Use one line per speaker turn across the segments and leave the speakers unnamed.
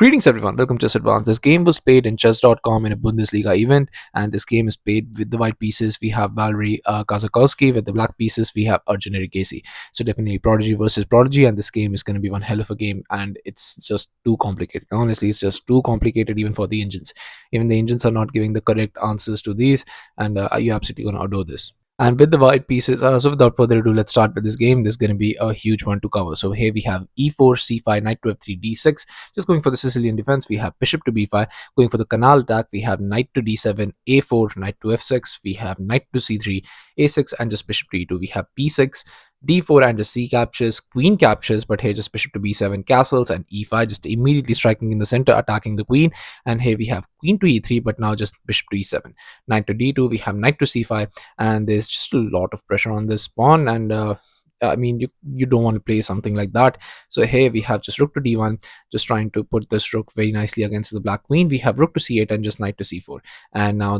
Greetings everyone, welcome to Chess Advance. This game was played in chess.com in a Bundesliga event, and this game is played with the white pieces. We have Valery Kasakouski. With the black pieces, we have Arjun Erigaisi. So definitely Prodigy versus Prodigy, and this game is going to be one hell of a game, and it's just too complicated. Honestly, it's just too complicated even for the engines. Even the engines are not giving the correct answers to these, and you're absolutely going to adore this. And with the white pieces, so without further ado, let's start with this game. This is going to be a huge one to cover. So here we have e4, c5, knight to f3, d6. Just going for the Sicilian defense, we have bishop to b5. Going for the canal attack, we have knight to d7, a4, knight to f6. We have knight to c3, a6, and just bishop to e2. We have b6, d4, and just c captures, queen captures, but here just bishop to b7, castles, and e5, just immediately striking in the center, attacking the queen. And here we have queen to e3, but now just bishop to e7. Knight to d2, we have knight to c5, and there's just a lot of pressure on this pawn, and I mean, you don't want to play something like that. So here we have just rook to d1, just trying to put this rook very nicely against the black queen. We have rook to c8 and just knight to c4. And now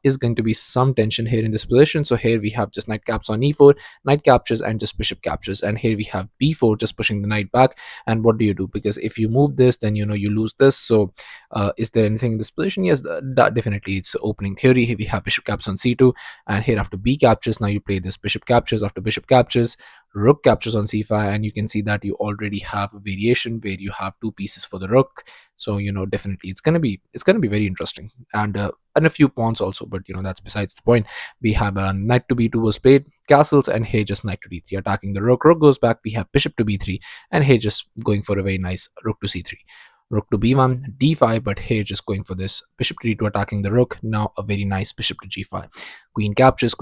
is going to be some tension here in this position. So here we have just knight caps on e4, knight captures, and just bishop captures. And here we have b4, just pushing the knight back. And what do you do? Because if you move this, then you lose this. So is there anything in this position? Yes, that definitely it's opening theory. Here we have bishop caps on c2, and here after b captures, now you play this bishop captures. After bishop captures, rook captures on c5, and you can see that you already have a variation where you have two pieces for the rook. So definitely it's gonna be very interesting, and a few pawns also, but that's besides the point. We have a knight to b2 was played, castles, and here just knight to d3, attacking the rook. Rook goes back. We have bishop to b3, and here just going for a very nice rook to c3. Rook to b1, d5, but here just going for this bishop to d2, attacking the rook. Now a very nice bishop to g5. Queen captures,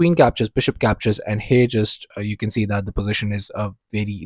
bishop captures, and here just you can see that the position is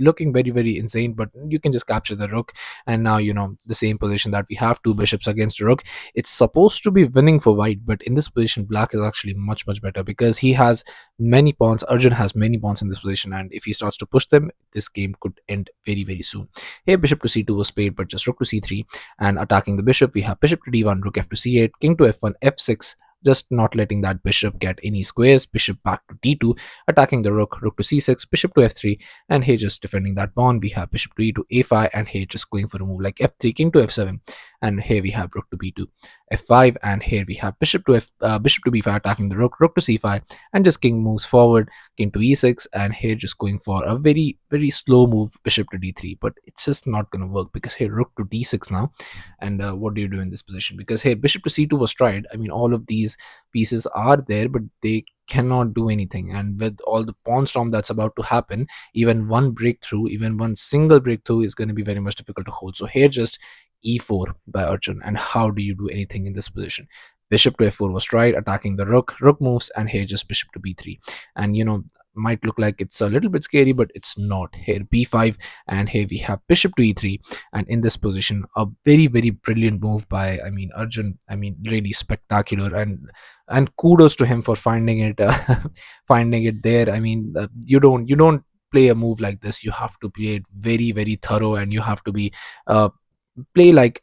looking very insane, but you can just capture the rook. And now the same position that we have, two bishops against the rook. It's supposed to be winning for white, but in this position black is actually much better because he has many pawns. Arjun has many pawns in this position, and if he starts to push them, this game could end very soon. Here bishop to c2 was played, but just rook to c3, and attacking the bishop, we have bishop to d1, rook f to c8, king to f1, f6, just not letting that bishop get any squares. Bishop back to d2, attacking the rook. Rook to c6, bishop to f3, and here just defending that pawn. We have bishop to e2, a5, and here just going for a move like f3, king to f7, and here we have rook to b2, f5, and here we have bishop to b5, attacking the rook. Rook to c5, and just king moves forward, king to e6, and here just going for a very slow move, bishop to d3, but it's just not going to work because here rook to d6 now. And what do you do in this position? Because here bishop to c2 was tried. I mean, all of these pieces are there, but they cannot do anything, and with all the pawn storm that's about to happen, even one single breakthrough is going to be very much difficult to hold. So here just e4 by Arjun, and how do you do anything in this position? Bishop to f4 was tried, attacking the rook. Rook moves, and here just bishop to b3, and might look like it's a little bit scary, but it's not. Here b5, and here we have bishop to e3, and in this position a very brilliant move by Arjun. Really spectacular, and kudos to him for finding it finding it there. You don't play a move like this. You have to play it very thorough, and you have to be play like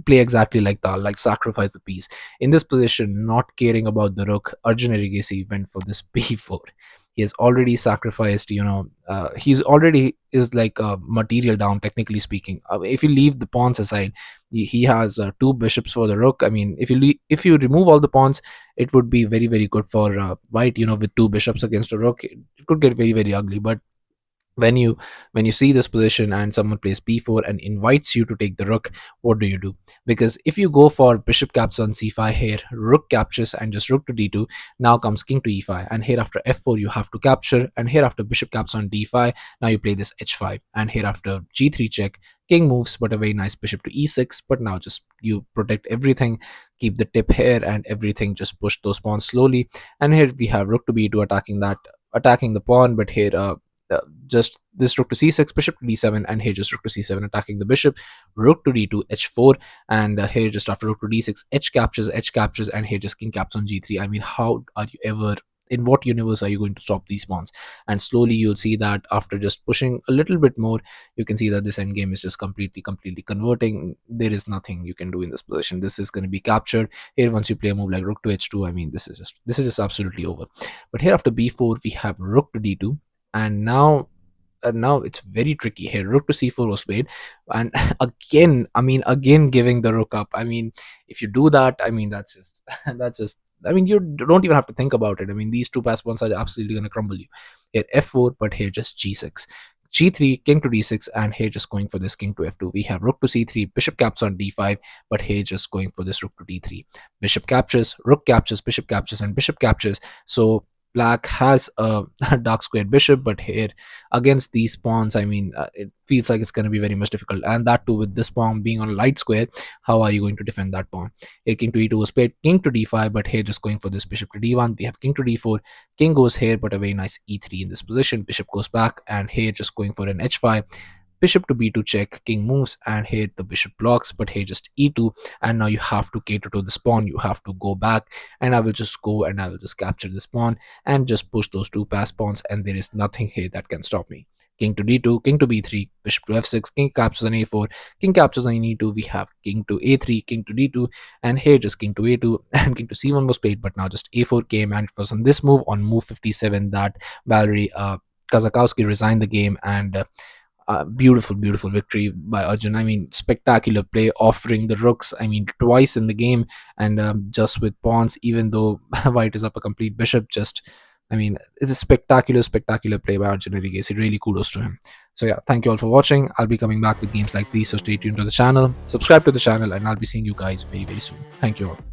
play exactly like that, like sacrifice the piece. In this position, not caring about the rook, Arjun Erigaisi went for this b4. He has already sacrificed, he's already is like material down, technically speaking. If you leave the pawns aside, he has two bishops for the rook. I mean, if you remove all the pawns, it would be very good for white. With two bishops against a rook, it could get very ugly. But when you see this position and someone plays b4 and invites you to take the rook, what do you do? Because if you go for bishop caps on c5, here rook captures, and just rook to d2, now comes king to e5, and here after f4 you have to capture, and here after bishop caps on d5, now you play this h5, and here after g3 check, king moves, but a very nice bishop to e6. But now just you protect everything, keep the tip here, and everything, just push those pawns slowly. And here we have rook to b2, attacking the pawn, but here just this rook to c6, bishop to d7, and here just rook to c7, attacking the bishop. Rook to d2, h4, and here just after rook to d6, h captures, and here just king caps on g3. I mean, how are you ever, in what universe are you going to stop these pawns? And slowly you'll see that after just pushing a little bit more, you can see that this endgame is just completely converting. There is nothing you can do in this position. This is going to be captured. Here once you play a move like rook to h2, I mean, this is just absolutely over. But here after b4 we have rook to d2, and now now it's very tricky here. Rook to c4 was played, and again, I mean, again giving the rook up. I mean, if you do that, I mean, that's just that's just. I mean, you don't even have to think about it. I mean, these two pass pawns are absolutely going to crumble you. Here f4, but here just g6. G3, king to d6, and here just going for this king to f2. We have rook to c3, bishop caps on d5, but here just going for this rook to d3. Bishop captures, rook captures, bishop captures, and bishop captures. So black has a dark squared bishop, but here against these pawns, I mean, it feels like it's going to be very much difficult. And that too, with this pawn being on a light square, how are you going to defend that pawn? Here king to e2 was played, king to d5, but here just going for this bishop to d1. We have king to d4, king goes here, but a very nice e3 in this position. Bishop goes back, and here just going for an h5. Bishop to b2 check, king moves, and here the bishop blocks, but here just e2, and now you have to cater to this pawn. You have to go back, and I will just go and I will just capture this pawn and just push those two pass pawns, and there is nothing here that can stop me. King to d2, king to b3, bishop to f6, king captures on a4, king captures on e2. We have king to a3, king to d2, and here just king to a2 and king to c1 was played, but now just a4 came, and it was on this move, on move 57, that Valery Kasakouski resigned the game, and beautiful, beautiful victory by Arjun. I mean, spectacular play, offering the rooks, I mean, twice in the game, and just with pawns, even though white is up a complete bishop, just, I mean, it's a spectacular, spectacular play by Arjun Erigaisi. Really kudos to him. So yeah, thank you all for watching. I'll be coming back with games like these, so stay tuned to the channel, subscribe to the channel, and I'll be seeing you guys very, very soon. Thank you all.